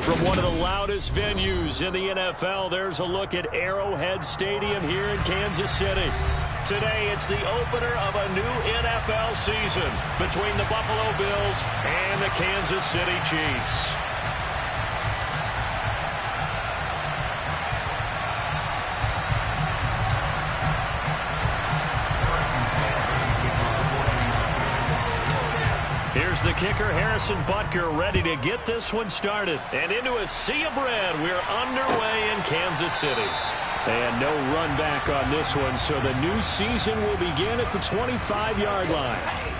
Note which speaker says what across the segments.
Speaker 1: From one of the loudest venues in the NFL, there's a look at Arrowhead Stadium here in Kansas City. Today, it's the opener of a new NFL season between the Buffalo Bills and the Kansas City Chiefs. Here's the kicker, Harrison Butker, ready to get this one started. And into a sea of red, we're underway in Kansas City. And no run back on this one, so the new season will begin at the 25-yard line.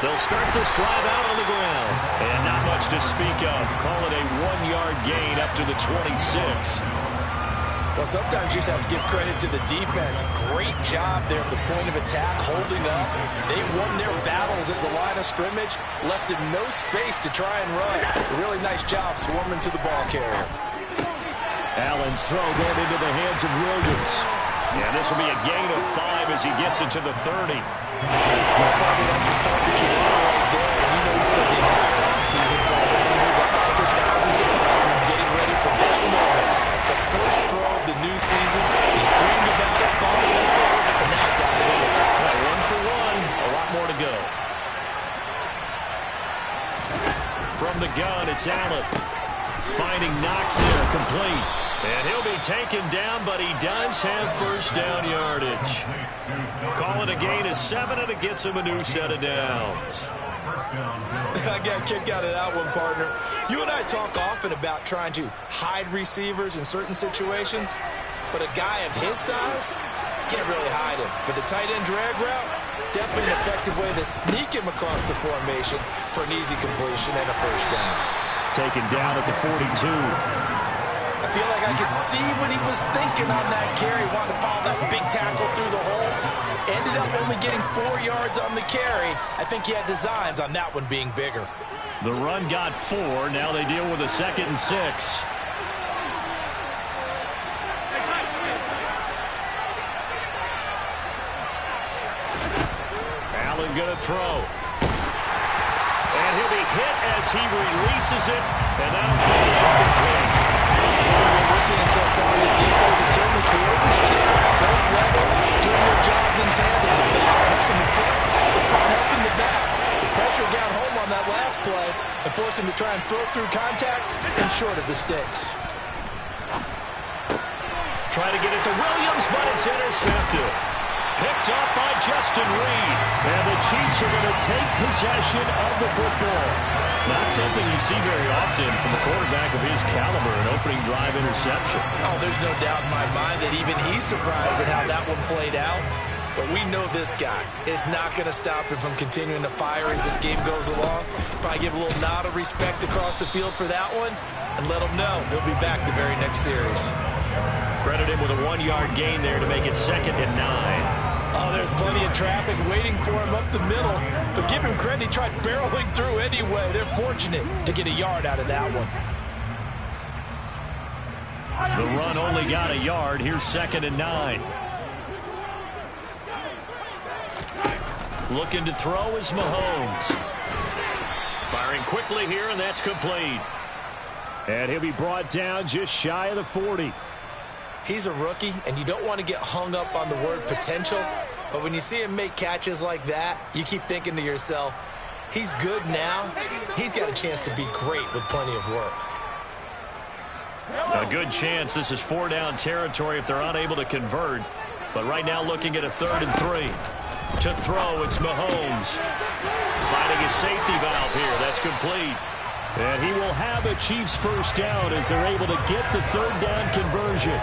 Speaker 1: They'll start this drive out on the ground. And not much to speak of. Call it a 1-yard gain up to the 26.
Speaker 2: Well, sometimes you just have to give credit to the defense. Great job there at the point of attack, holding up. They won their battles at the line of scrimmage, left in no space to try and run. A really nice job swarming to the ball carrier.
Speaker 1: Allen's throw going into the hands of Williams. Yeah, this will be a gain of 5 as he gets it to the 30.
Speaker 2: Well, probably that's the start that you want right there. And you know he spent the entire offseason throwing hundreds of thousands of passes getting ready for that moment. The first throw of the new season. He's dreamed about it, thought about it, and now it's out of the way.
Speaker 1: Well, 1 for 1. A lot more to go. From the gun, it's Allen. Finding Knox there, complete. And he'll be taken down, but he does have first down yardage. Call it a gain of 7, and it gets him a new set of downs.
Speaker 2: I got a kick out of that one, partner. You and I talk often about trying to hide receivers in certain situations, but a guy of his size can't really hide him. But the tight end drag route, definitely an effective way to sneak him across the formation for an easy completion and a first down.
Speaker 1: Taken down at the 42.
Speaker 2: I feel like I could see what he was thinking on that carry, wanting to follow that big tackle through the hole. Ended up only getting 4 yards on the carry. I think he had designs on that one being bigger.
Speaker 1: The run got 4. Now they deal with a 2nd and 6. Allen going to throw. And he'll be hit as he releases it. And that'll fall incomplete.
Speaker 2: What we're seeing so far is the defense is certainly coordinated. Both levels doing their jobs in tandem. The back helping the front, the front helping the back. The pressure got home on that last play and forced him to try and throw through contact and short of the sticks.
Speaker 1: Trying to get it to Williams, but it's intercepted. Picked up by Justin Reed. And the Chiefs are going to take possession of the football. Not something you see very often from a quarterback of his caliber, an opening drive interception.
Speaker 2: Oh, there's no doubt in my mind that even he's surprised at how that one played out. But we know this guy is not going to stop him from continuing to fire as this game goes along. Probably give a little nod of respect across the field for that one and let him know he'll be back the very next series.
Speaker 1: Credit him with a 1-yard gain there to make it 2nd and 9.
Speaker 2: Oh, there's plenty of traffic waiting for him up the middle. But give him credit, he tried barreling through anyway. They're fortunate to get a yard out of that one.
Speaker 1: The run only got a yard. Here's 2nd and 9. Looking to throw is Mahomes. Firing quickly here, and that's complete. And he'll be brought down just shy of the 40.
Speaker 2: He's a rookie, and you don't want to get hung up on the word potential. But when you see him make catches like that, you keep thinking to yourself, he's good now. He's got a chance to be great with plenty of work.
Speaker 1: A good chance this is 4-down territory if they're unable to convert. But right now looking at a 3rd and 3. To throw, it's Mahomes. Finding a safety valve here. That's complete. And he will have a Chiefs first down as they're able to get the 3rd down conversion.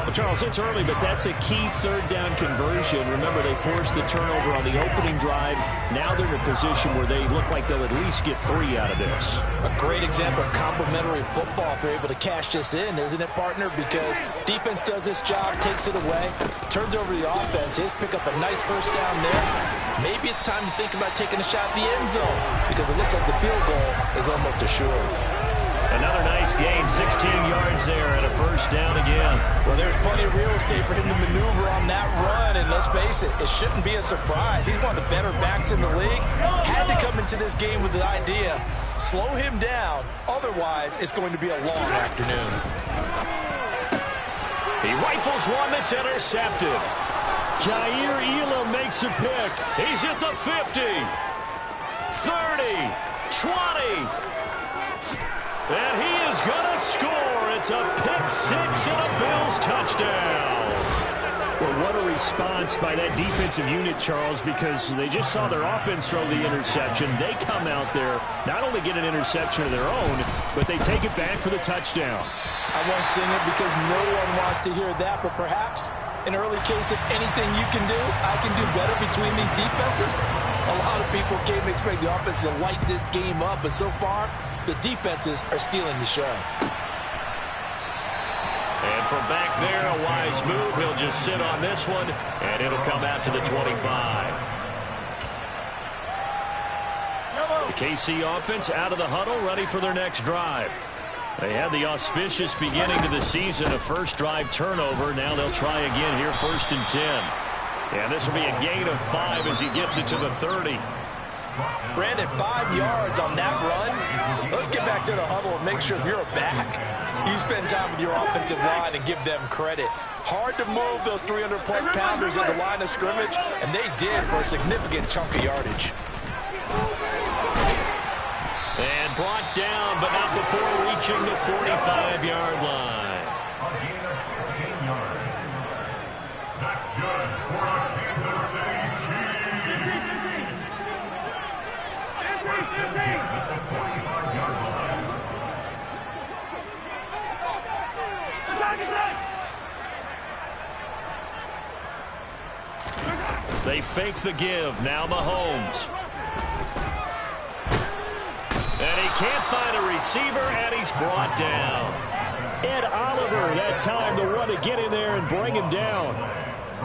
Speaker 1: Well, Charles, it's early, but that's a key third down conversion. Remember, they forced the turnover on the opening drive. Now they're in a position where they look like they'll at least get 3 out of this.
Speaker 2: A great example of complementary football if they're able to cash this in, isn't it, partner? Because defense does this job, takes it away, turns over the offense. They just pick up a nice first down there. Maybe it's time to think about taking a shot at the end zone because it looks like the field goal is almost assured.
Speaker 1: Another nice gain, 16 yards there and a first down again.
Speaker 2: Well, there's plenty of real estate for him to maneuver on that run, and let's face it, it shouldn't be a surprise. He's one of the better backs in the league. Had to come into this game with the idea, slow him down, otherwise it's going to be a long afternoon.
Speaker 1: He rifles one that's intercepted. Jair Elam makes a pick. He's at the 50, 30, 20. And he is going to score. It's a pick-6 and a Bills touchdown. Well, what a response by that defensive unit, Charles, because they just saw their offense throw the interception. They come out there, not only get an interception of their own, but they take it back for the touchdown.
Speaker 2: I won't sing it because no one wants to hear that, but perhaps an early case of anything you can do, I can do better between these defenses. A lot of people came to expect the offense to light this game up, but so far, the defenses are stealing the show.
Speaker 1: And from back there, a wise move. He'll just sit on this one, and it'll come out to the 25. The KC offense out of the huddle, ready for their next drive. They had the auspicious beginning to the season, a first drive turnover. Now they'll try again here, 1st and 10. And this will be a gain of 5 as he gets it to the 30.
Speaker 2: Brandon, 5 yards on that run. Let's get back to the huddle and make sure if you're a back, you spend time with your offensive line and give them credit. Hard to move those 300-plus pounders at the line of scrimmage, and they did for a significant chunk of yardage.
Speaker 1: And brought down, but not before reaching the 45-yard line.
Speaker 3: That's good for a Kansas City Chiefs. At the 45-yard line.
Speaker 1: They fake the give. Now Mahomes. And he can't find a receiver, and he's brought down. Ed Oliver, that time the one to get in there and bring him down.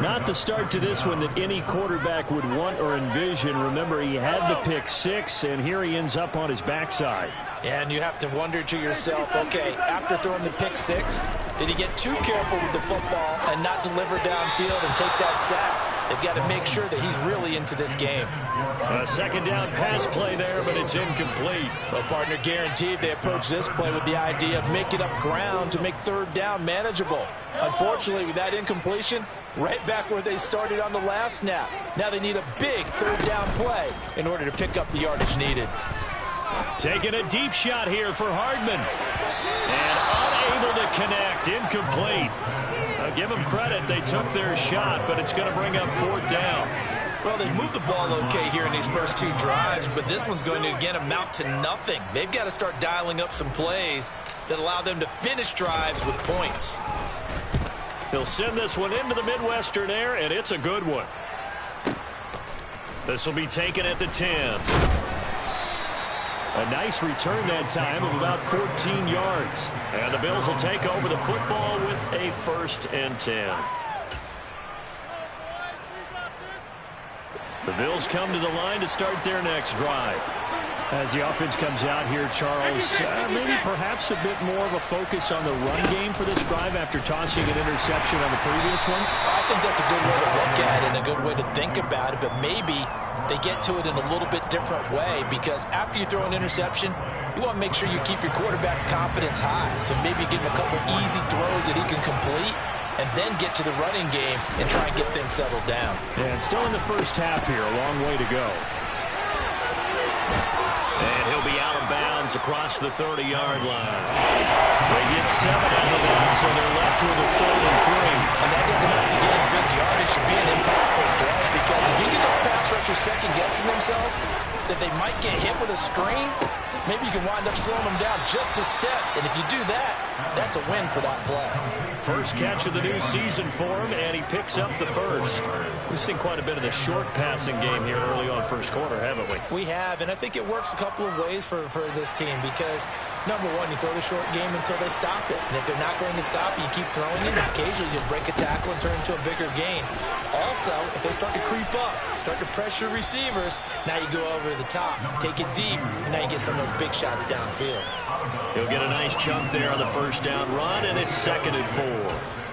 Speaker 1: Not the start to this one that any quarterback would want or envision. Remember, he had the pick 6, and here he ends up on his backside.
Speaker 2: And you have to wonder to yourself, okay, after throwing the pick 6, did he get too careful with the football and not deliver downfield and take that sack? They've got to make sure that he's really into this game.
Speaker 1: A second down pass play there, but it's incomplete.
Speaker 2: Well, partner, guaranteed they approach this play with the idea of making up ground to make third down manageable. Unfortunately, with that incompletion, right back where they started on the last snap. Now they need a big third down play in order to pick up the yardage needed.
Speaker 1: Taking a deep shot here for Hardman. And unable to connect. Incomplete. I'll give them credit. They took their shot, but it's going to bring up 4th down.
Speaker 2: Well, they moved the ball okay here in these first 2 drives, but this one's going to, again, amount to nothing. They've got to start dialing up some plays that allow them to finish drives with points.
Speaker 1: He'll send this one into the Midwestern air, and it's a good one. This will be taken at the 10. A nice return that time of about 14 yards. And the Bills will take over the football with a 1st and 10. The Bills come to the line to start their next drive. As the offense comes out here, Charles, maybe perhaps a bit more of a focus on the run game for this drive after tossing an interception on the previous one?
Speaker 2: I think that's a good way to look at it and a good way to think about it, but maybe they get to it in a little bit different way because after you throw an interception, you want to make sure you keep your quarterback's confidence high. So maybe give him a couple easy throws that he can complete and then get to the running game and try and get things settled down.
Speaker 1: Yeah, it's still in the first half here, a long way to go. And he'll be out of bounds across the 30-yard line. They get 7 out of that, so they're left with a 3rd and 3.
Speaker 2: And that doesn't have to get big yardage. Should be an impactful play because if you get those pass rushers second-guessing themselves that they might get hit with a screen, maybe you can wind up slowing them down just a step. And if you do that, That's a win for that play.
Speaker 1: First catch of the new season for him, and he picks up the first. We've seen quite a bit of the short passing game here early on first quarter, haven't we?
Speaker 2: We have, and I think it works a couple of ways for this team because, number one, you throw the short game until they stop it. And if they're not going to stop it, you keep throwing it, and occasionally you'll break a tackle and turn into a bigger gain. Also, if they start to creep up, start to pressure receivers, now you go over the top, take it deep, and now you get some of those big shots downfield.
Speaker 1: He'll get a nice chunk there on the first down run, and it's 2nd and 4.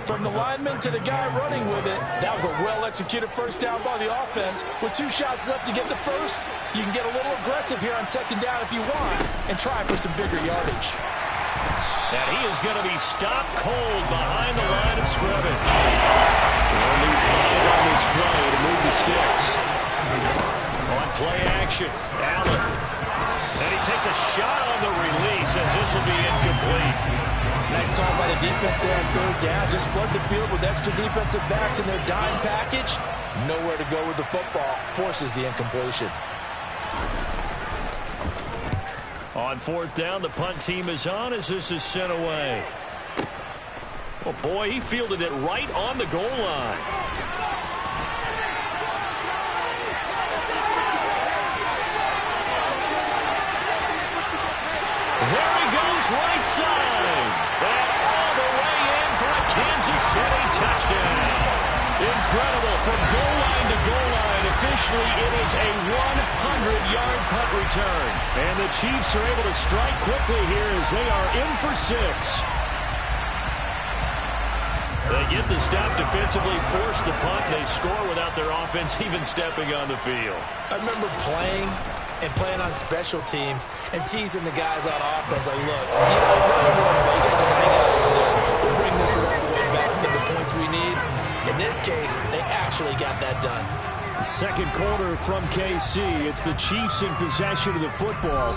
Speaker 4: From the lineman to the guy running with it, that was a well-executed first down by the offense. With 2 shots left to get the first, you can get a little aggressive here on 2nd down if you want and try for some bigger yardage.
Speaker 1: And he is going to be stopped cold behind the line of scrimmage. Only 5 on this play to move the sticks. On play action, Allen. And he takes a shot on the release as this will be incomplete.
Speaker 4: Nice call by the defense there on 3rd down. Just flood the field with extra defensive backs in their dime package. Nowhere to go with the football. Forces the incompletion.
Speaker 1: On 4th down, the punt team is on as this is sent away. Oh, boy, he fielded it right on the goal line. There he goes, right side. And all the way in for a Kansas City touchdown. Incredible. From goal line to goal line. Officially, it is a 100-yard punt return. And the Chiefs are able to strike quickly here as they are in for 6. They get the stop defensively, force the punt, and they score without their offense even stepping on the field.
Speaker 2: I remember playing on special teams and teasing the guys on offense like, look, you know, you can't just hang out over there. We'll bring this one all the way back to the points we need. In this case, they actually got that done.
Speaker 1: Second quarter from KC. It's the Chiefs in possession of the football.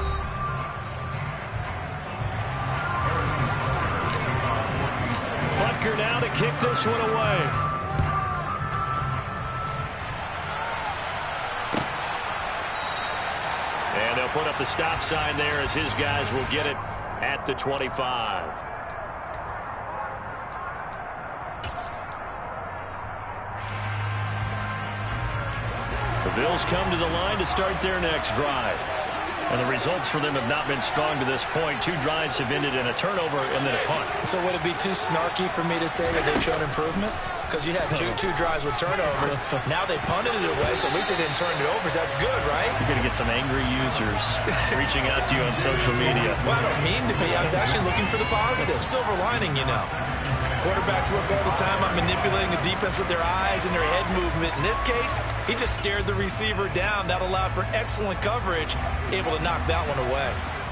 Speaker 1: Butker now to kick this one away. And they'll put up the stop sign there as his guys will get it at the 25. The Bills come to the line to start their next drive. And the results for them have not been strong to this point. 2 drives have ended in a turnover and then a punt.
Speaker 2: So would it be too snarky for me to say that they've shown improvement? Because you had two drives with turnovers. Now they punted it away, so at least they didn't turn it over. That's good, right?
Speaker 1: You're going to get some angry users reaching out to you on social media.
Speaker 2: Well, I don't mean to be. I was actually looking for the positive. Silver lining, you know. Quarterbacks work all the time on manipulating the defense with their eyes and their head movement. In this case, he just stared the receiver down. That allowed for excellent coverage, able to knock that one away.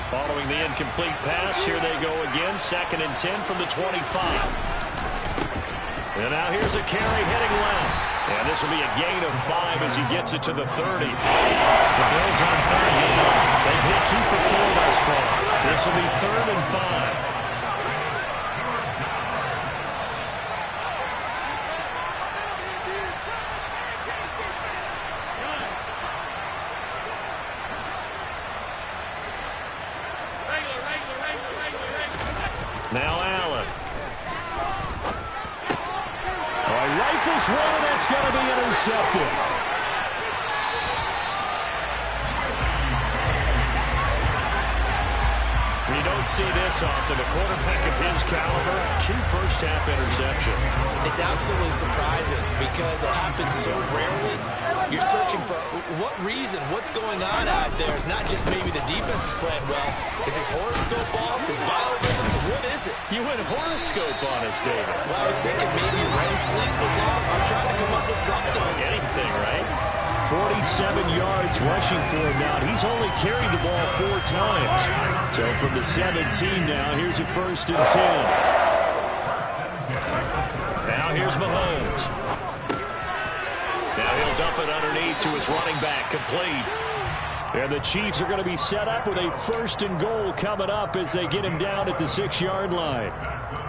Speaker 1: Following the incomplete pass, here they go again. 2nd and 10 from the 25. And now here's a carry heading left. And this will be a gain of 5 as he gets it to the 30. The Bills on 3rd down. They've hit 2 for 4 thus far. This will be 3rd and 5. Now Allen. Rifles one, and that's going to be intercepted. We don't see this often. A quarterback of his caliber, 2 first-half interceptions.
Speaker 2: It's absolutely surprising because it happens so rarely. You're searching for what reason, what's going on out there. It's not just maybe the defense is playing well. Is his horoscope off? His biorhythms? What is it?
Speaker 1: You went horoscope on us, David.
Speaker 2: Well, I was thinking maybe REM sleep was off. I'm trying to come up with something.
Speaker 1: Anything, right? 47 yards rushing for him now. He's only carried the ball 4 times. So from the 17 now, here's a 1st and 10. Now here's Mahomes. Now he'll dump it underneath to his running back, complete. And the Chiefs are going to be set up with a 1st and goal coming up as they get him down at the 6-yard line.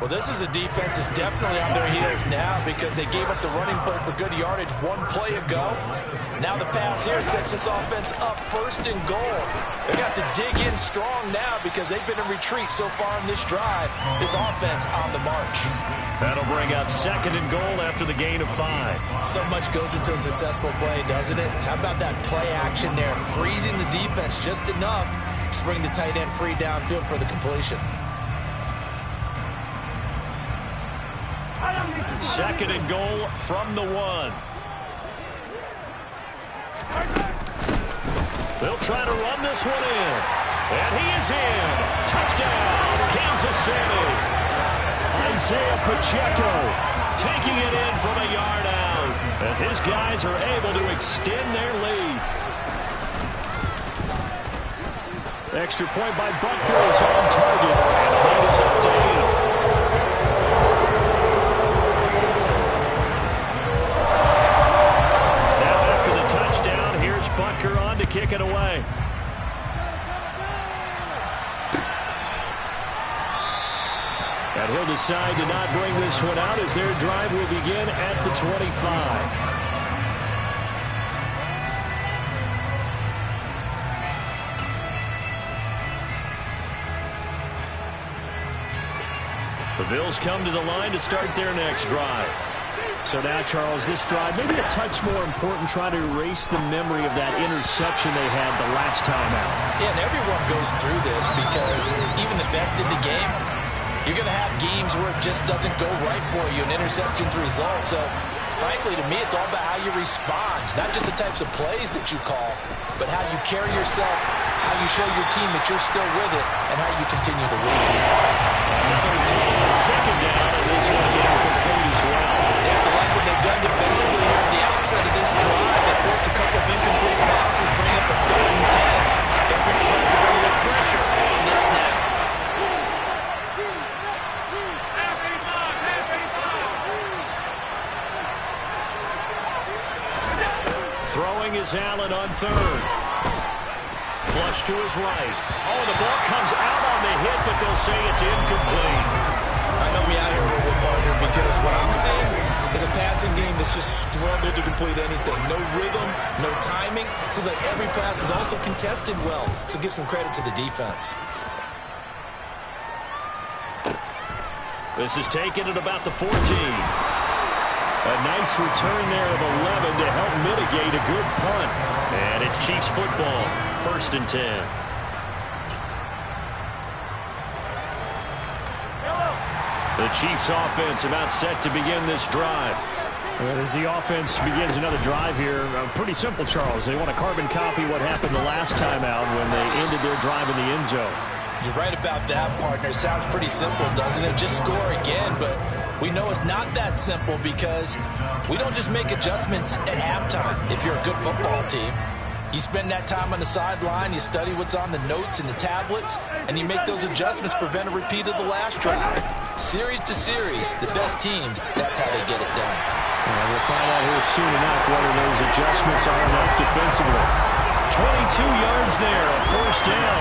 Speaker 4: Well, this is a defense that's definitely on their heels now because they gave up the running play for good yardage one play ago. Now the pass here sets this offense up first and goal. They got to dig in strong now because they've been in retreat so far in this drive. This offense on the march.
Speaker 1: That'll bring up second and goal after the gain of 5.
Speaker 2: So much goes into a successful play, doesn't it? How about that play action there? Freezing the defense just enough to bring the tight end free downfield for the completion.
Speaker 1: Second and goal from the 1. They'll try to run this one in. And he is in. Touchdown, Kansas City. Isaiah Pacheco taking it in from a yard out as his guys are able to extend their lead. Extra point by Butker is on target. And the lead is up to 8. Butker on to kick it away. And he'll decide to not bring this one out as their drive will begin at the 25. The Bills come to the line to start their next drive. So now, Charles, this drive, maybe a touch more important, trying to erase the memory of that interception they had the last time out.
Speaker 4: Yeah, and everyone goes through this because even the best in the game, you're going to have games where it just doesn't go right for you, and interceptions result. So, frankly, to me, it's all about how you respond, not just the types of plays that you call, but how you carry yourself, how you show your team that you're still with it, and how you continue to lead.
Speaker 1: Another throw on second down, and this one incomplete as well.
Speaker 2: They have to like what they've done defensively here at the outset of this drive. They forced a couple of incomplete passes, bring up a 3rd and 10. They'll be supposed to bring a little pressure on this snap.
Speaker 1: Throwing is Allen on 3rd. Flush to his right. Oh, the ball comes out on the hit, but they'll say it's incomplete.
Speaker 2: Help me out here a little bit, partner, because what I'm seeing is a passing game that's just struggled to complete anything. No rhythm, no timing. Seems like every pass is also contested well, so give some credit to the defense.
Speaker 1: This is taken at about the 14. A nice return there of 11 to help mitigate a good punt. And it's Chiefs football, 1st and 10. The Chiefs offense about set to begin this drive. As the offense begins another drive here, pretty simple, Charles. They want to carbon copy what happened the last time out when they ended their drive in the end zone.
Speaker 4: You're right about that, partner. Sounds pretty simple, doesn't it? Just score again, but we know it's not that simple because we don't just make adjustments at halftime if you're a good football team. You spend that time on the sideline, you study what's on the notes and the tablets, and you make those adjustments, prevent a repeat of the last drive. Series to series, the best teams, that's how they get it done.
Speaker 1: We'll find out here soon enough whether those adjustments are enough defensively. 22 yards there, a 1st down.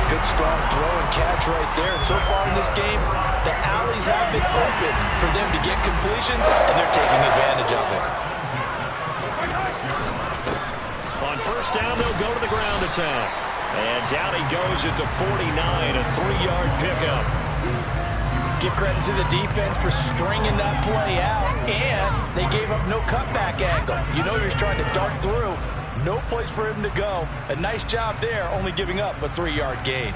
Speaker 4: Good strong throw and catch right there. And so far in this game, the alleys have been open for them to get completions, and they're taking advantage of it.
Speaker 1: On 1st down, they'll go to the ground attack. And down he goes at the 49, a 3-yard pickup.
Speaker 4: Give credit to the defense for stringing that play out, and they gave up no cutback angle. You know you're trying to dart through. No place for him to go. A nice job there, only giving up a 3-yard gain.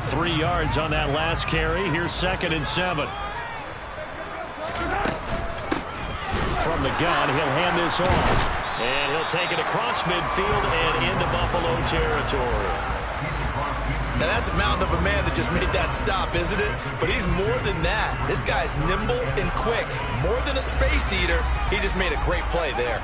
Speaker 1: 3 yards on that last carry. Here's 2nd and 7. From the gun, he'll hand this off. And he'll take it across midfield and into Buffalo territory.
Speaker 2: Now, that's a mountain of a man that just made that stop, isn't it? But he's more than that. This guy's nimble and quick. More than a space eater, he just made a great play there.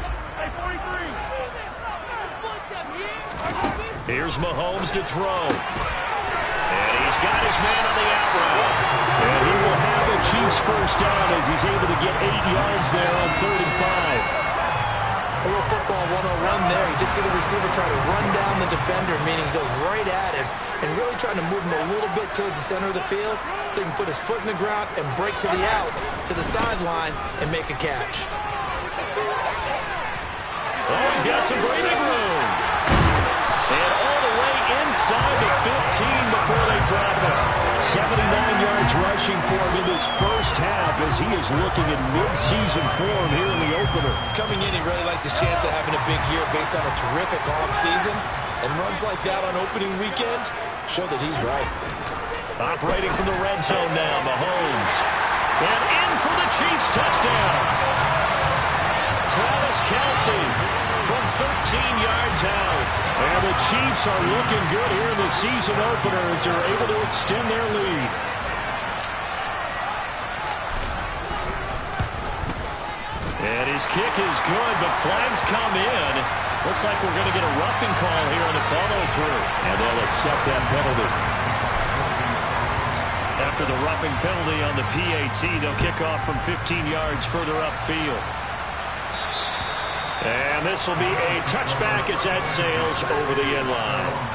Speaker 1: Here's Mahomes to throw. And he's got his man on the out route. And he will have a Chiefs 1st down as he's able to get 8 yards there on 3rd and 5.
Speaker 2: A little football 101 there. You just see the receiver try to run down the defender, meaning he goes right at him and really trying to move him a little bit towards the center of the field so he can put his foot in the ground and break to the out, to the sideline, and make a catch.
Speaker 1: Oh, he's got some breathing room. And all the way inside the 15 before they drop it. 79 yards rushing for him in this first half as he is looking in mid-season form here in the opener.
Speaker 2: Coming in, he really liked his chance of having a big year based on a terrific offseason. And runs like that on opening weekend show that he's right.
Speaker 1: Operating from the red zone now, Mahomes. And in for the Chiefs touchdown. Travis Kelce from 13 yards out. And the Chiefs are looking good here in the season opener as they're able to extend their lead. And his kick is good, but flags come in. Looks like we're going to get a roughing call here on the follow-through. And they'll accept that penalty. After the roughing penalty on the PAT, they'll kick off from 15 yards further upfield. And this will be a touchback as that sails over the end line.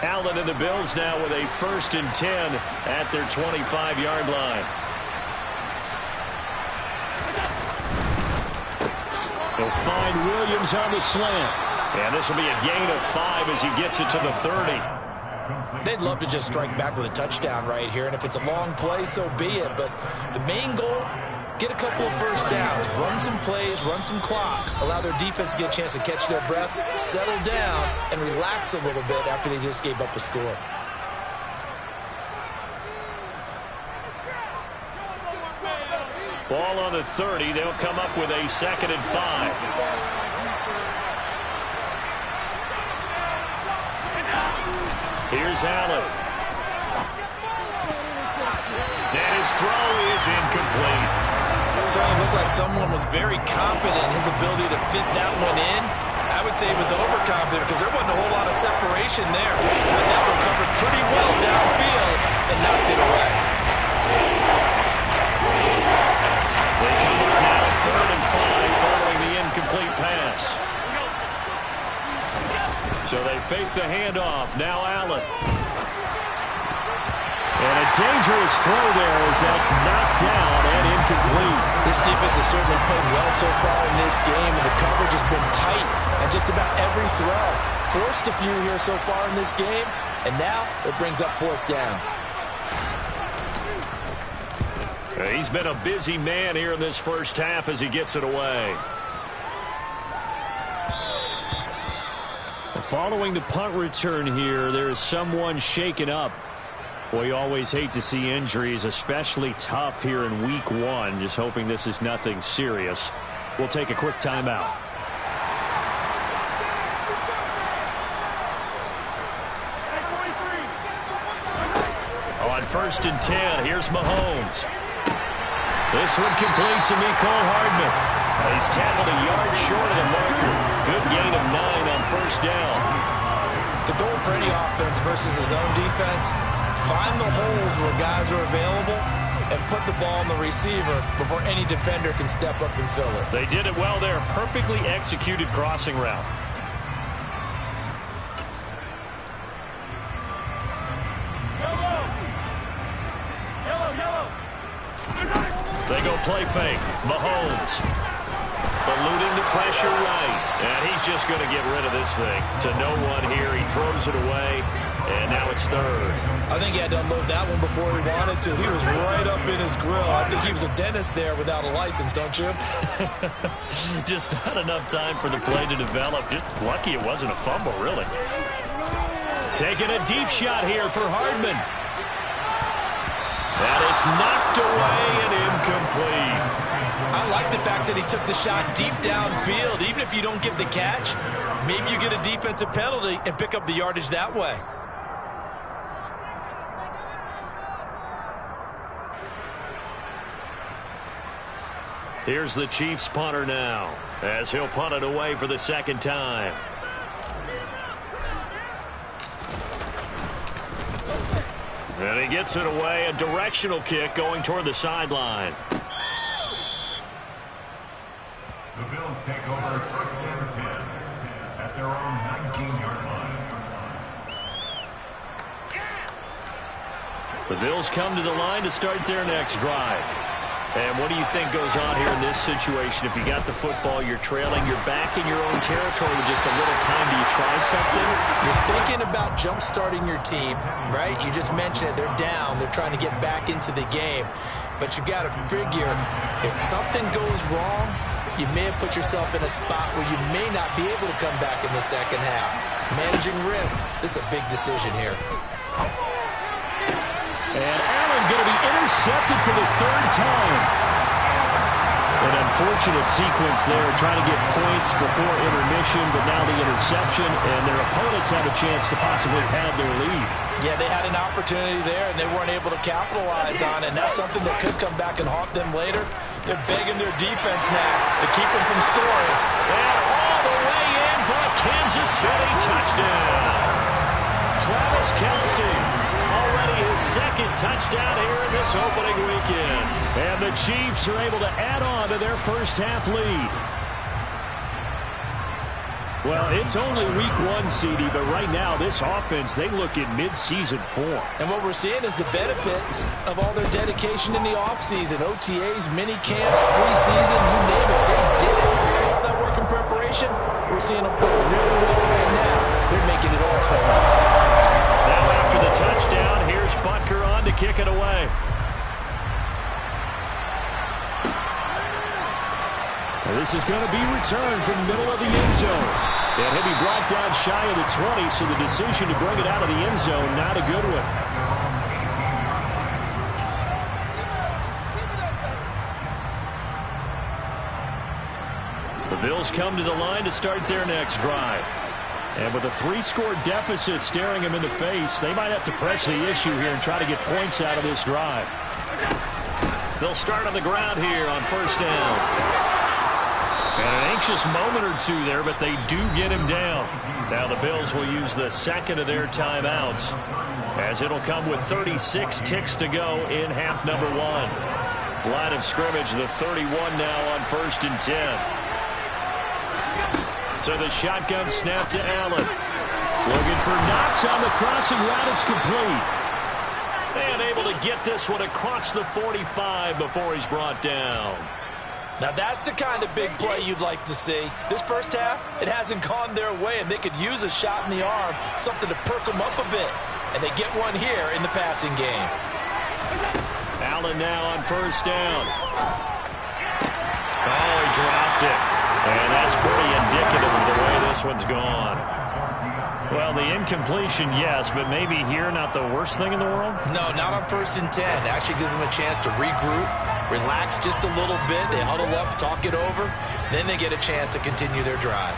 Speaker 1: Allen and the Bills now with a 1st and 10 at their 25-yard line. They'll find Williams on the slant. And this will be a gain of 5 as he gets it to the 30.
Speaker 2: They'd love to just strike back with a touchdown right here. And if it's a long play, so be it. But the main goal, get a couple of first downs, run some plays, run some clock, allow their defense to get a chance to catch their breath, settle down, and relax a little bit after they just gave up a score.
Speaker 1: Ball on the 30. They'll come up with a 2nd and 5. Here's Allen. And his throw is incomplete.
Speaker 2: Certainly looked like someone was very confident in his ability to fit that one in. I would say he was overconfident because there wasn't a whole lot of separation there. Had that one covered pretty well downfield and knocked it away.
Speaker 1: They come up now 3rd and 5 following the incomplete pass. So they fake the handoff. Now Allen. And a dangerous throw there as that's knocked down and incomplete.
Speaker 2: This defense has certainly played well so far in this game, and the coverage has been tight at just about every throw. Forced a few here so far in this game, and now it brings up 4th down.
Speaker 1: He's been a busy man here in this first half as he gets it away. Following the punt return here, there is someone shaken up. Boy, you always hate to see injuries, especially tough here in week 1. Just hoping this is nothing serious. We'll take a quick timeout. On 1st and 10, here's Mahomes. This one complete to Mecole Hardman. He's tackled a yard short of the marker. Good gain of 9 on 1st down.
Speaker 2: The goal for any offense versus his own defense, find the holes where guys are available and put the ball on the receiver before any defender can step up and fill it.
Speaker 1: They did it well there. Perfectly executed crossing route. They go play fake. Mahomes eluding the pressure right. And he's just going to get rid of this thing. To no one here. He throws it away. And now it's 3rd.
Speaker 2: I think he had to unload that one before he wanted to. He was right up in his grill. I think he was a dentist there without a license, don't you?
Speaker 1: Just not enough time for the play to develop. Just lucky it wasn't a fumble, really. Taking a deep shot here for Hardman. And it's knocked away and incomplete.
Speaker 2: I like the fact that he took the shot deep downfield. Even if you don't get the catch, maybe you get a defensive penalty and pick up the yardage that way.
Speaker 1: Here's the Chiefs punter now, as he'll punt it away for the second time. And he gets it away, a directional kick going toward the sideline.
Speaker 3: The Bills take over first and 10 at their own 19-yard line.
Speaker 1: The Bills come to the line to start their next drive. And what do you think goes on here in this situation? If you got the football, you're trailing, you're back in your own territory with just a little time. Do you try something?
Speaker 2: You're thinking about jump-starting your team, right? You just mentioned it. They're down. They're trying to get back into the game. But you got to figure, if something goes wrong, you may have put yourself in a spot where you may not be able to come back in the second half. Managing risk, this is a big decision here.
Speaker 1: And Allen going to be intercepted for the third time. An unfortunate sequence there, trying to get points before intermission, but now the interception, and their opponents have a chance to possibly pad their lead.
Speaker 4: Yeah, they had an opportunity there, and they weren't able to capitalize on it, and that's something that could come back and haunt them later. They're begging their defense now to keep them from scoring.
Speaker 1: And all the way in for a Kansas City touchdown. Travis Kelce, already his second touchdown here in this opening weekend. And the Chiefs are able to add on to their first half lead. Well, it's only week one, CD, but right now this offense, they look in mid-season form.
Speaker 4: And what we're seeing is the benefits of all their dedication in the offseason. OTAs, mini camps, preseason, you name it, they did it. All that work in preparation, we're seeing them play really well right now. They're making it all pay off.
Speaker 1: Now after the touchdown, here's Butker on to kick it away. And this is going to be returned from the middle of the end zone. And he'll be brought down shy of the 20, so the decision to bring it out of the end zone, not a good one. The Bills come to the line to start their next drive. And with a 3-score deficit staring them in the face, they might have to press the issue here and try to get points out of this drive. They'll start on the ground here on first down. And an anxious moment or two there, but they do get him down. Now the Bills will use the second of their timeouts, as it'll come with 36 ticks to go in half number one. Line of scrimmage, the 31 now on first and 10. So the shotgun snap to Allen. Looking for Knox on the crossing route. It's complete. And able to get this one across the 45 before he's brought down.
Speaker 4: Now that's the kind of big play you'd like to see. This first half, it hasn't gone their way, and they could use a shot in the arm, something to perk them up a bit. And they get one here in the passing game.
Speaker 1: Allen now on first down. Oh, he dropped it. And that's pretty indicative of the way this one's gone. Well, the incompletion, yes, but maybe here not the worst thing in the world?
Speaker 2: No, not on first and 10. Actually gives them a chance to regroup, relax just a little bit. They huddle up, talk it over. Then they get a chance to continue their drive.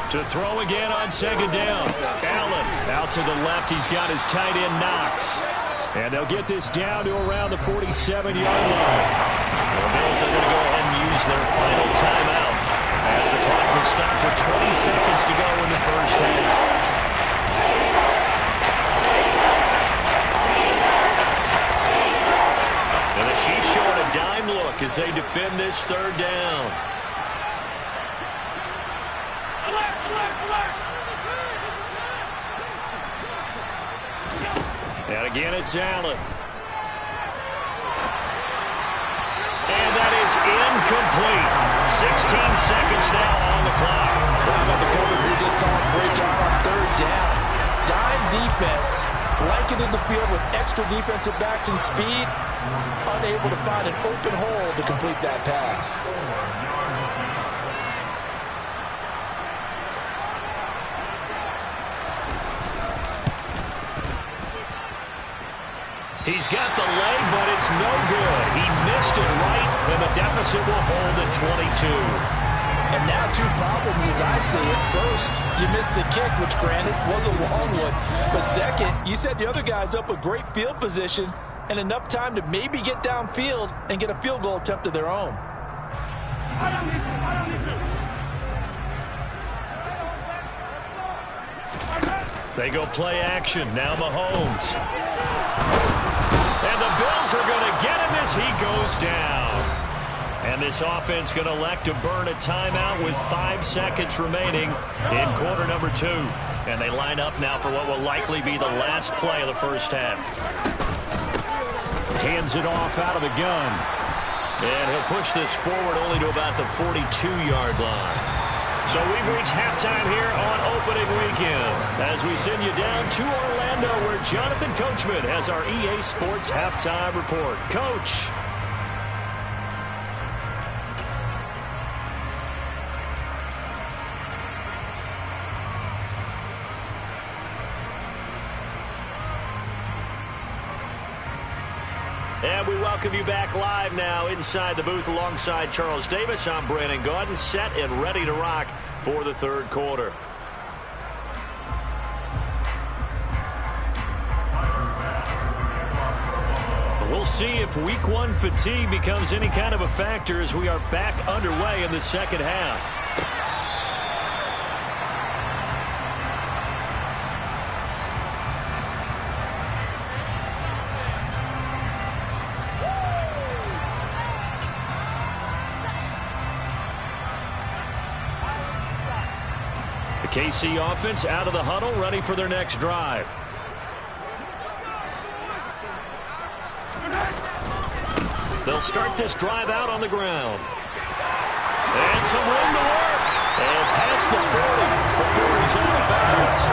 Speaker 1: To throw again on second down. Allen out to the left. He's got his tight end Knox. And they'll get this down to around the 47-yard line. The Bills are going to go ahead and use their final timeout, as the clock will stop with 20 seconds to go in the first half. And the Chiefs showing a dime look as they defend this third down. And again, it's Allen. And that is incomplete. 16 seconds now on the clock.
Speaker 4: How about the coverage we just saw break out on third down? Dime defense, blanketed the field with extra defensive backs and speed, unable to find an open hole to complete that pass.
Speaker 1: He's got the leg, but it's no good. He missed it right, and the deficit will hold at 22.
Speaker 4: And now two problems as I see it. First, you missed the kick, which granted was a long one. But second, you set the other guys up a great field position, and enough time to maybe get downfield and get a field goal attempt of their own.
Speaker 1: They go play action. Now Mahomes. And the Bills are going to get him as he goes down. And this offense going to elect to burn a timeout with 5 seconds remaining in quarter number 2. And they line up now for what will likely be the last play of the first half. Hands it off out of the gun. And he'll push this forward only to about the 42-yard line. So we've reached halftime here on opening weekend as we send you down to Orlando where Jonathan Coachman has our EA Sports halftime report. Coach. And we welcome you back live now inside the booth alongside Charles Davis. I'm Brandon Gaudin, set and ready to rock for the third quarter. We'll see if week 1 fatigue becomes any kind of a factor as we are back underway in the second half. KC offense out of the huddle, ready for their next drive. They'll start this drive out on the ground. And some room to work. And past the 40 before he's out of bounds.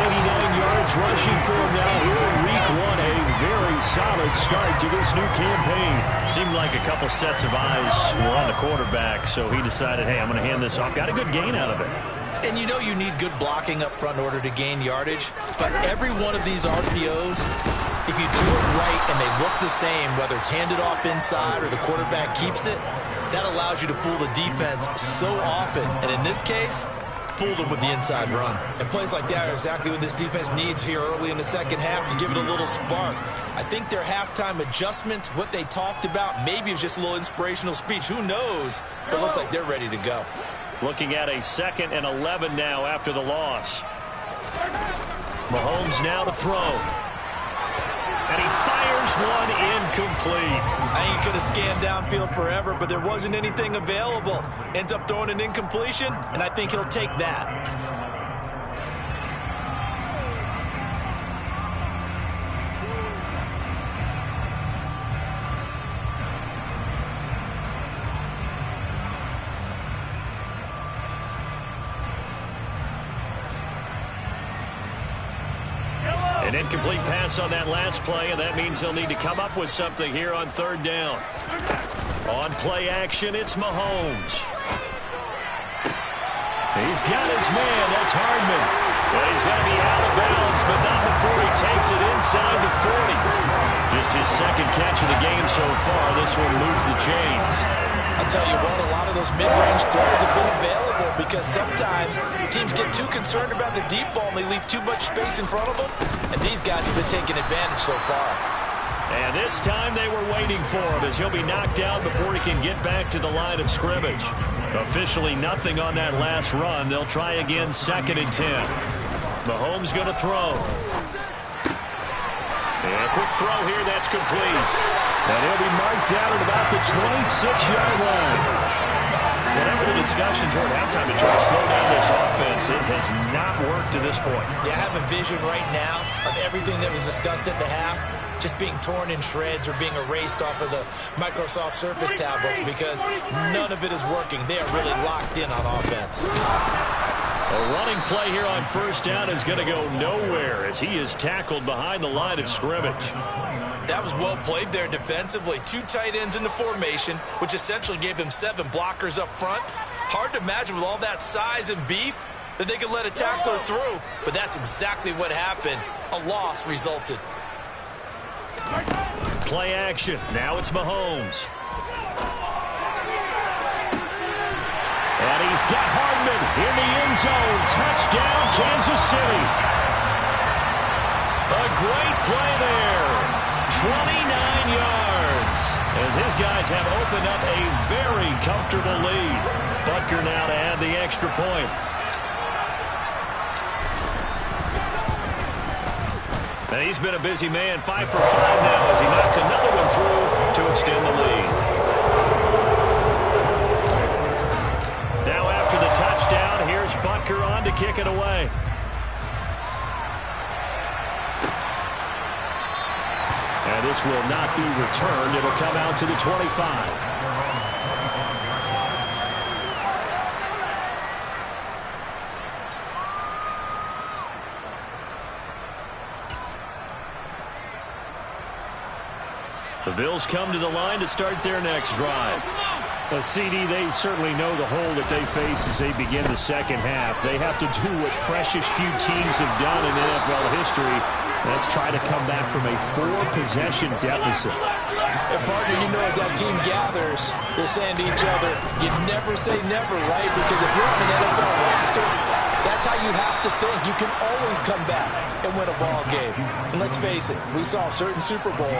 Speaker 1: 99 yards rushing for him now here in week 1. A very solid start to this new campaign. Seemed like a couple sets of eyes were on the quarterback, so he decided, hey, I'm going to hand this off. Got a good gain out of it.
Speaker 2: And you know you need good blocking up front in order to gain yardage. But every one of these RPOs, if you do it right and they look the same, whether it's handed off inside or the quarterback keeps it, that allows you to fool the defense so often. And in this case, fooled them with the inside run. And plays like that are exactly what this defense needs here early in the second half to give it a little spark. I think their halftime adjustment, what they talked about, maybe it was just a little inspirational speech. Who knows? But it looks like they're ready to go.
Speaker 1: Looking at a 2nd and 11 now after the loss. Mahomes now to throw. And he fires one incomplete.
Speaker 2: I think he could have scanned downfield forever, but there wasn't anything available. Ends up throwing an incompletion, and I think he'll take that.
Speaker 1: An incomplete pass on that last play, and that means they'll need to come up with something here on 3rd down. On play action, it's Mahomes. He's got his man. That's Hardman. And he's going to be out of bounds, but not before he takes it inside the 40. Just his 2nd catch of the game so far. This one moves the chains.
Speaker 4: I'll tell you what, a lot of those mid-range throws have been available because sometimes teams get too concerned about the deep ball and they leave too much space in front of them. And these guys have been taking advantage so far.
Speaker 1: And this time they were waiting for him as he'll be knocked down before he can get back to the line of scrimmage. Officially nothing on that last run. They'll try again 2nd and 10. Mahomes going to throw. And a quick throw here, that's complete. And he'll be marked down at about the 26-yard line. Whatever the discussions were at halftime to try to slow down this offense, it has not worked to this point.
Speaker 2: Yeah, I have a vision right now of everything that was discussed at the half just being torn in shreds or being erased off of the Microsoft Surface tablets because none of it is working. They are really locked in on offense.
Speaker 1: A running play here on 1st down is going to go nowhere as he is tackled behind the line of scrimmage.
Speaker 2: That was well played there defensively. 2 tight ends in the formation, which essentially gave him 7 blockers up front. Hard to imagine with all that size and beef that they could let a tackler through, but that's exactly what happened. A loss resulted.
Speaker 1: Play action. Now it's Mahomes. And he's got Hardman in the end zone. Touchdown, Kansas City. A great play there. yards as his guys have opened up a very comfortable lead. Butker now to add the extra point. And he's been a busy man, 5 for 5 now as he knocks another one through to extend the lead. Now after the touchdown, here's Butker on to kick it away. And this will not be returned. It'll come out to the 25. The Bills come to the line to start their next drive.
Speaker 5: CD, they certainly know the hole that they face as they begin the second half. They have to do what precious few teams have done in NFL history. Let's try to come back from a 4-possession deficit.
Speaker 4: And partner, you know, as that team gathers, they're saying to each other, you never say never, right? Because if you're on an NFL roster, that's how you have to think. You can always come back and win a ball game. And let's face it, we saw a certain Super Bowl,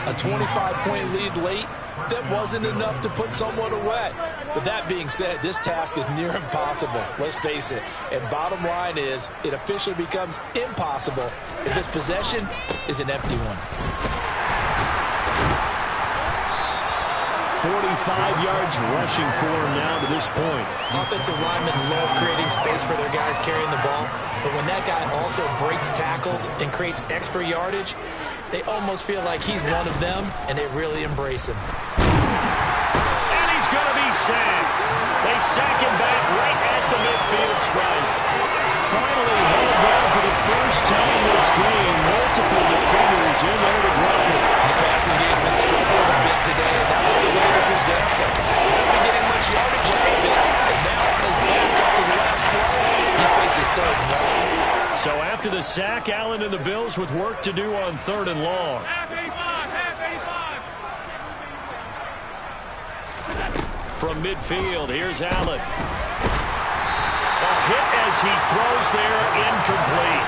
Speaker 4: a 25-point lead late, that wasn't enough to put someone away. But that being said, this task is near impossible. Let's face it. And bottom line is, it officially becomes impossible if this possession is an empty one.
Speaker 5: 45 yards rushing for him now to this point.
Speaker 2: Offensive linemen love creating space for their guys carrying the ball, but when that guy also breaks tackles and creates extra yardage, they almost feel like he's one of them, and they really embrace him.
Speaker 1: And he's going to be sacked. They sack him back right at the midfield stripe.
Speaker 5: Finally held down for the first time this game. Multiple defenders in there to drop it.
Speaker 4: The passing game's been struggling a bit today, and that was the latest example. He hasn't been getting much yardage out of it, and now on his back up to the last play, he faces 3rd and long.
Speaker 1: So after the sack, Allen and the Bills with work to do on 3rd and long. From midfield, here's Allen. A hit as he throws there, incomplete.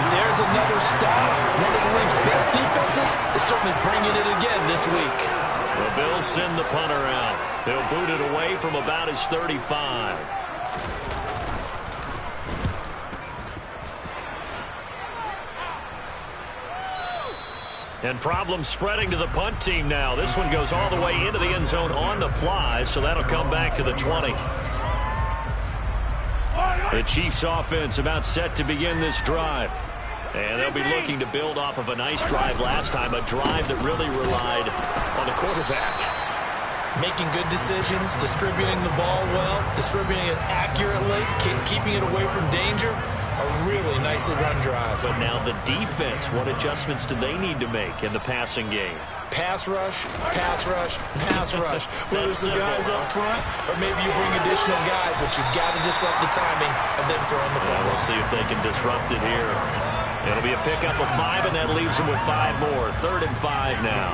Speaker 4: And there's another stop. One of the league's best defenses is certainly bringing it again this week.
Speaker 1: The Bills send the punter out. They'll boot it away from about his 35. And problems spreading to the punt team now. This one goes all the way into the end zone on the fly, so that'll come back to the 20. The Chiefs offense about set to begin this drive. And they'll be looking to build off of a nice drive last time, a drive that really relied on the quarterback.
Speaker 2: Making good decisions, distributing the ball well, distributing it accurately, keeping it away from danger. A really nicely run drive.
Speaker 1: But now the defense, what adjustments do they need to make in the passing game?
Speaker 2: Pass rush, pass rush, pass rush. Whether it's the guys up front or maybe you bring additional guys, but you've got to disrupt the timing of them throwing the ball.
Speaker 1: We'll see if they can disrupt it here. It'll be a pickup of 5, and that leaves them with 5 more. 3rd and 5 now.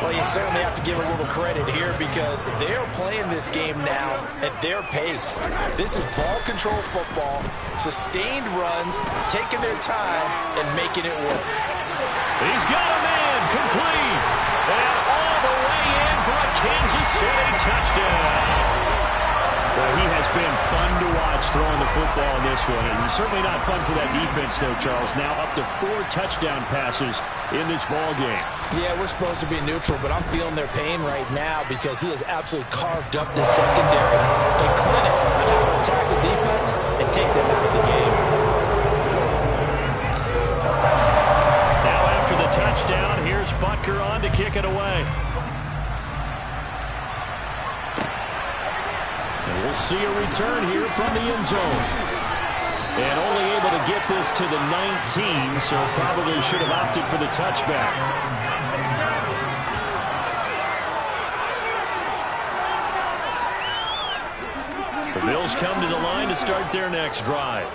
Speaker 4: Well, you certainly have to give a little credit here because they're playing this game now at their pace. This is ball control football, sustained runs, taking their time, and making it work.
Speaker 1: He's got a man, complete, and all the way in for a Kansas City touchdown.
Speaker 5: Well, he has been fun to watch throwing the football in this one. And certainly not fun for that defense, though, Charles. Now up to 4 touchdown passes in this ball game.
Speaker 4: Yeah, we're supposed to be neutral, but I'm feeling their pain right now because he has absolutely carved up this secondary in clinic on how to attack the defense and take them out of the game.
Speaker 1: Now after the touchdown, here's Butker on to kick it away. And we'll see a return here from the end zone. And only able to get this to the 19, so probably should have opted for the touchback. The Bills come to the line to start their next drive.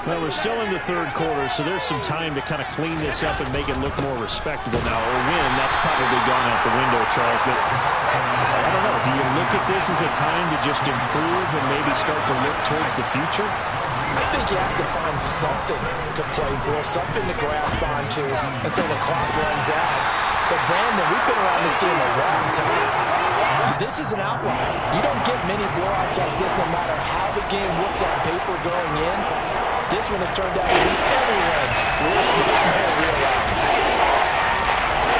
Speaker 5: Well, we're still in the 3rd quarter, so there's some time to kind of clean this up and make it look more respectable now. Or win, that's probably gone out the window, Charles. But I don't know. Do you look at this as a time to just improve and maybe start to look towards the future?
Speaker 4: I think you have to find something to play for, something to grasp onto until the clock runs out. But, Brandon, we've been around this game a long time. This is an outlier. You don't get many blowouts like this no matter how the game looks on paper going in. This one has turned out to be everyone's worst nightmare realized.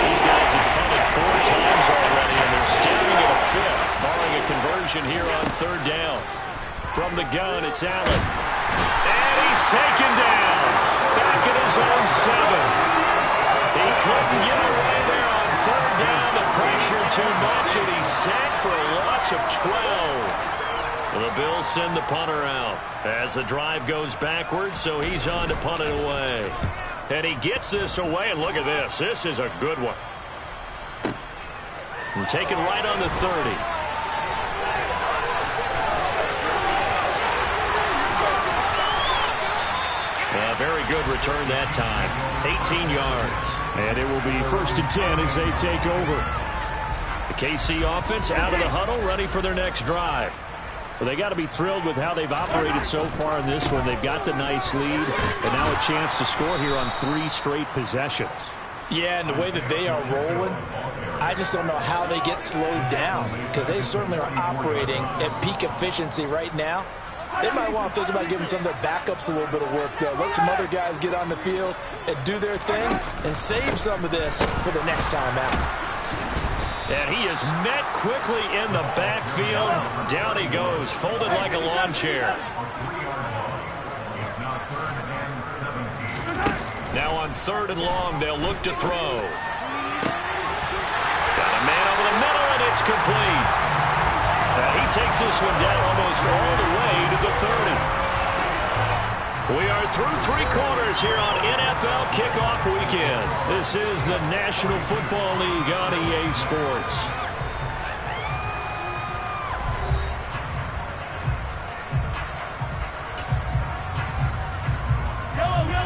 Speaker 1: These guys have punted 4 times already, and they're staring at a 5th, barring a conversion here on 3rd down. From the gun, it's Allen. And he's taken down. Back at his own 7. He couldn't get away there on 3rd down. The pressure too much, and he's sacked for a loss of 12. Well, the Bills send the punter out as the drive goes backwards, so he's on to punt it away. And he gets this away, and look at this. This is a good one. And taken right on the 30. Very good return that time. 18 yards.
Speaker 5: And it will be 1st and 10 as they take over.
Speaker 1: The KC offense out of the huddle, ready for their next drive.
Speaker 5: Well, they got to be thrilled with how they've operated so far in this one. They've got the nice lead, and now a chance to score here on 3 straight possessions.
Speaker 4: Yeah, and the way that they are rolling, I just don't know how they get slowed down, because they certainly are operating at peak efficiency right now. They might want to think about giving some of their backups a little bit of work, though. Let some other guys get on the field and do their thing and save some of this for the next time out.
Speaker 1: And he is met quickly in the backfield. Down he goes, folded like a lawn chair. Now on 3rd and long, they'll look to throw. Got a man over the middle, and it's complete. He takes this one down almost all the way to the 30. We are through 3 quarters here on NFL Kickoff Weekend. This is the National Football League on EA Sports.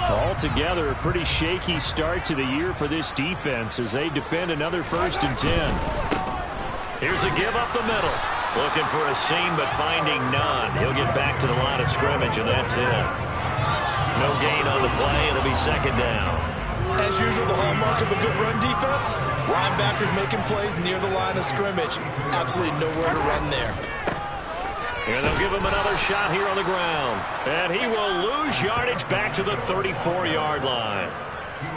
Speaker 5: Altogether, a pretty shaky start to the year for this defense as they defend another 1st and 10.
Speaker 1: Here's a give up the middle. Looking for a seam, but finding none. He'll get back to the line of scrimmage, and that's it. No gain on the play. It'll be 2nd down.
Speaker 2: As usual, the hallmark of a good run defense, linebackers making plays near the line of scrimmage. Absolutely nowhere to run there.
Speaker 1: And they'll give him another shot here on the ground. And he will lose yardage back to the 34-yard line.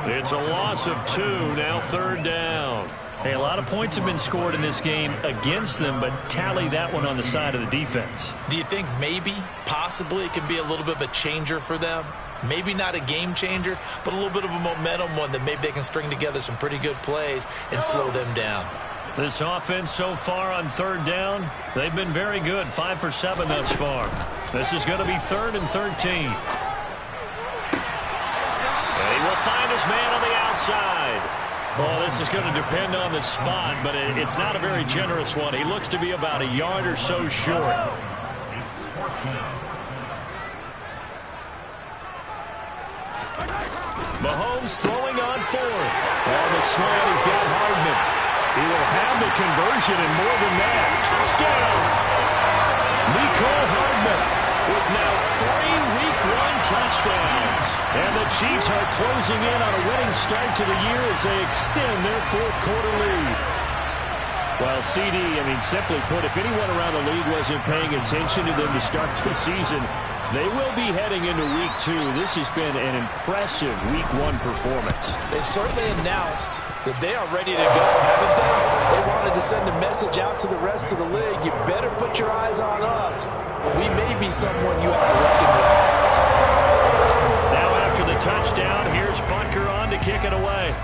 Speaker 1: It's a loss of 2, now 3rd down.
Speaker 6: Hey, a lot of points have been scored in this game against them, but tally that one on the side of the defense.
Speaker 2: Do you think maybe, possibly, it can be a little bit of a changer for them? Maybe not a game changer, but a little bit of a momentum one that maybe they can string together some pretty good plays and slow them down.
Speaker 1: This offense so far on 3rd down, they've been very good. 5 for 7 thus far. This is going to be 3rd and 13. And he will find his man on the outside. Well, this is going to depend on the spot, but it's not a very generous one. He looks to be about a yard or so short. Mahomes throwing on 4th.
Speaker 5: On the slant, he's got Hardman. He will have the conversion and more than that.
Speaker 1: Touchdown! Mecole Hardman with now 3 Week 1 touchdowns.
Speaker 5: And the Chiefs are closing in on a winning start to the year as they extend their 4th quarter lead. Well, CD, simply put, if anyone around the league wasn't paying attention to them to start the season, they will be heading into Week 2. This has been an impressive Week 1 performance.
Speaker 4: They've certainly announced that they are ready to go, haven't they? They wanted to send a message out to the rest of the league. You better put your eyes on us. We may be someone you have to reckon with.
Speaker 1: Now after the touchdown, here's Butker on to kick it away.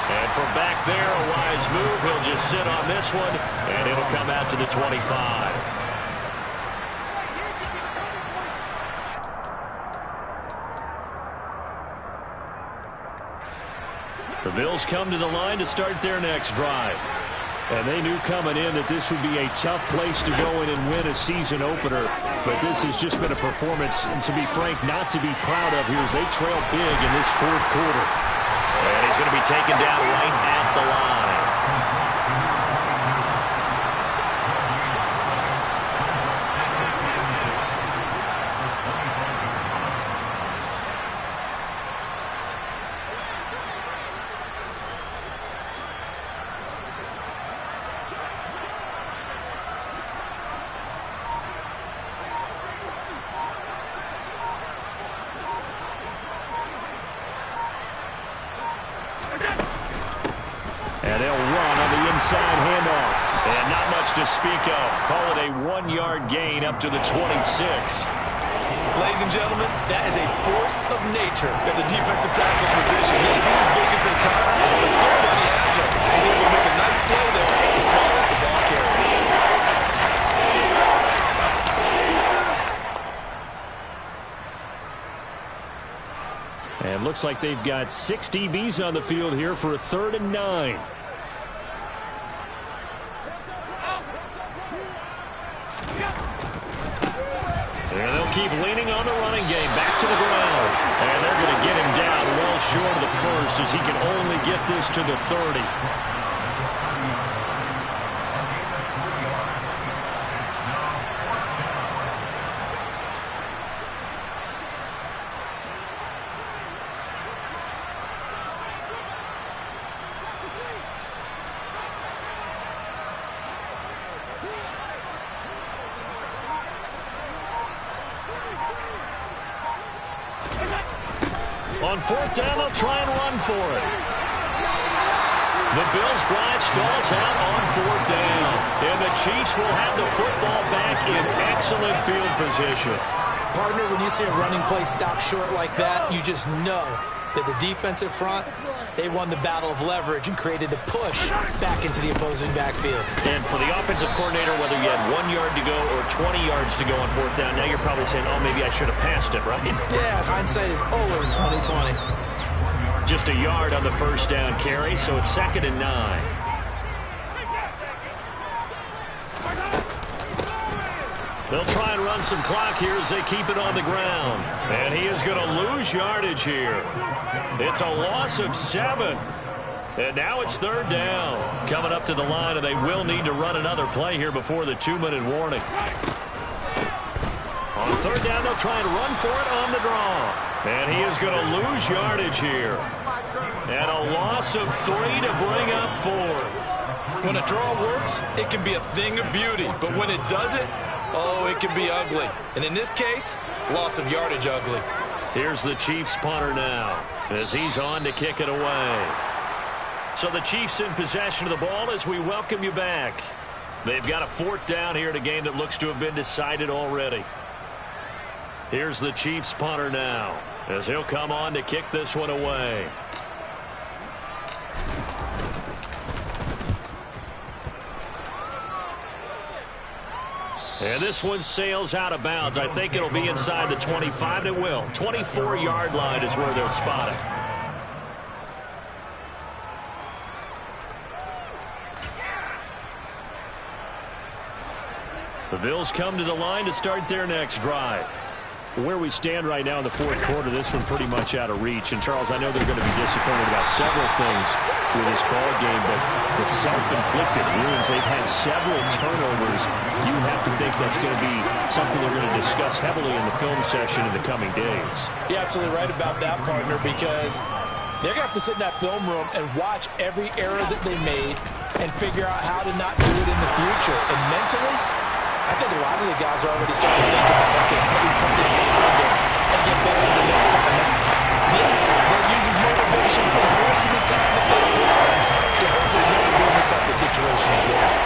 Speaker 1: And from back there, a wise move. He'll just sit on this one, and it'll come out to the 25. The Bills come to the line to start their next drive.
Speaker 5: And they knew coming in that this would be a tough place to go in and win a season opener. But this has just been a performance, to be frank, not to be proud of here as they trail big in this 4th quarter.
Speaker 1: And he's going to be taken down right at the line.
Speaker 5: And they'll run on the inside handoff.
Speaker 6: And not much to speak of. Call it a 1-yard gain up to the 26.
Speaker 2: Ladies and gentlemen, that is a force of nature at the defensive tackle position. Yes, he's as big as they come, but still plenty agile. He's able to make a nice play there to small up the ball carrier.
Speaker 5: And looks like they've got 6 DBs on the field here for a 3rd and 9.
Speaker 6: And they'll keep leaning on the running game. Back to the ground. And they're going to get him down well short of the first as he can only get this to the 30. On 4th down, they'll try and run for it. The Bills' drive stalls out on 4th down. And the Chiefs will have the football back in excellent field position.
Speaker 2: Partner, when you see a running play stop short like that, you just know that the defensive front, they won the battle of leverage and created the push back into the opposing backfield.
Speaker 6: And for the offensive coordinator, whether you had 1 yard to go or 20 yards to go on 4th down, now you're probably saying, oh, maybe I should have passed it, right?
Speaker 2: Yeah, hindsight is always 20/20.
Speaker 6: Just a yard on the 1st down carry, so it's 2nd and 9. They'll try and run some clock here as they keep it on the ground. And he is going to lose yardage here. It's a loss of 7. And now it's 3rd down. Coming up to the line, and they will need to run another play here before the 2-minute warning. On 3rd down, they'll try and run for it on the draw. And he is going to lose yardage here. And a loss of 3 to bring up 4.
Speaker 2: When a draw works, it can be a thing of beauty. But when it doesn't, oh, it can be ugly. And in this case, loss of yardage ugly.
Speaker 6: Here's the Chiefs punter now as he's on to kick it away. So the Chiefs in possession of the ball as we welcome you back. They've got a 4th down here in a game that looks to have been decided already. Here's the Chiefs punter now as he'll come on to kick this one away. And this one sails out of bounds. I think it'll be inside the 25. It will. 24-yard line is where they'll spot it. The Bills come to the line to start their next drive.
Speaker 5: Where we stand right now in the 4th quarter, this one pretty much out of reach. And, Charles, I know they're going to be disappointed about several things with this ball game, but the self-inflicted wounds, they've had several turnovers. You have to think that's going to be something they're going to discuss heavily in the film session in the coming days.
Speaker 4: You're absolutely right about that, partner, because they're going to have to sit in that film room and watch every error that they made and figure out how to not do it in the future. And mentally, I think a lot of the guys are already starting to think about, okay, how do we put this behind us and get better the next time out? This that uses motivation for the rest of the time that they play to hopefully never be in this type of situation again.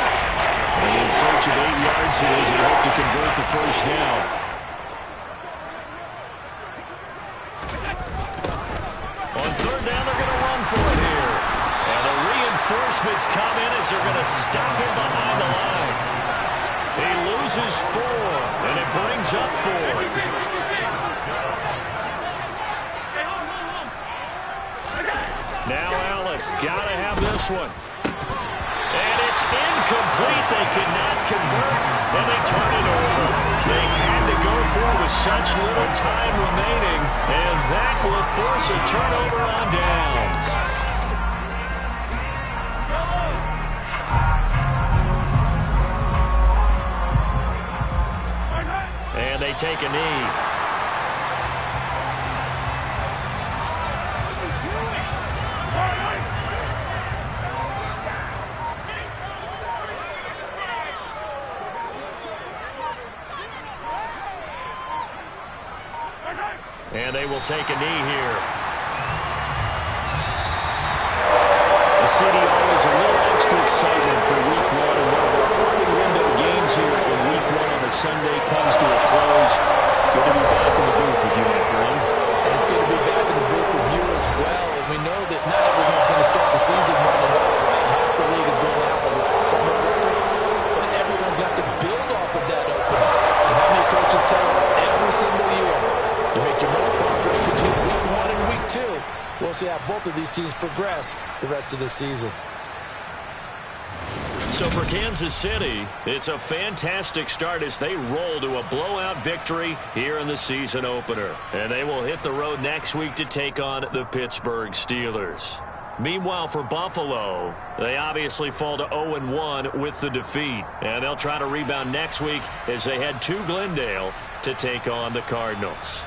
Speaker 5: And in search of 8 yards here as they hope to convert the 1st down.
Speaker 6: On 3rd down, they're going to run for it here. And the reinforcements come in as they're going to stop him behind the line. He loses 4, and it brings up 4. Now Allen, got to have this one. And it's incomplete. They could not convert, and they turn it over. They had to go for it with such little time remaining, and that will force a turnover on downs. And they take a knee. And they will take a knee here.
Speaker 5: The city always a comes to a close. Good to be back in the booth with you, my friend.
Speaker 4: And it's good to be back in the booth with you as well. And we know that not everyone's going to start the season running well, right? Half the league is going to have a loss on their record, but everyone's got to build off of that opening. And how many coaches tell us every single year, you make your most progress between week 1 and week 2. We'll see how both of these teams progress the rest of the season.
Speaker 6: So for Kansas City, it's a fantastic start as they roll to a blowout victory here in the season opener. And they will hit the road next week to take on the Pittsburgh Steelers. Meanwhile, for Buffalo, they obviously fall to 0-1 with the defeat. And they'll try to rebound next week as they head to Glendale to take on the Cardinals.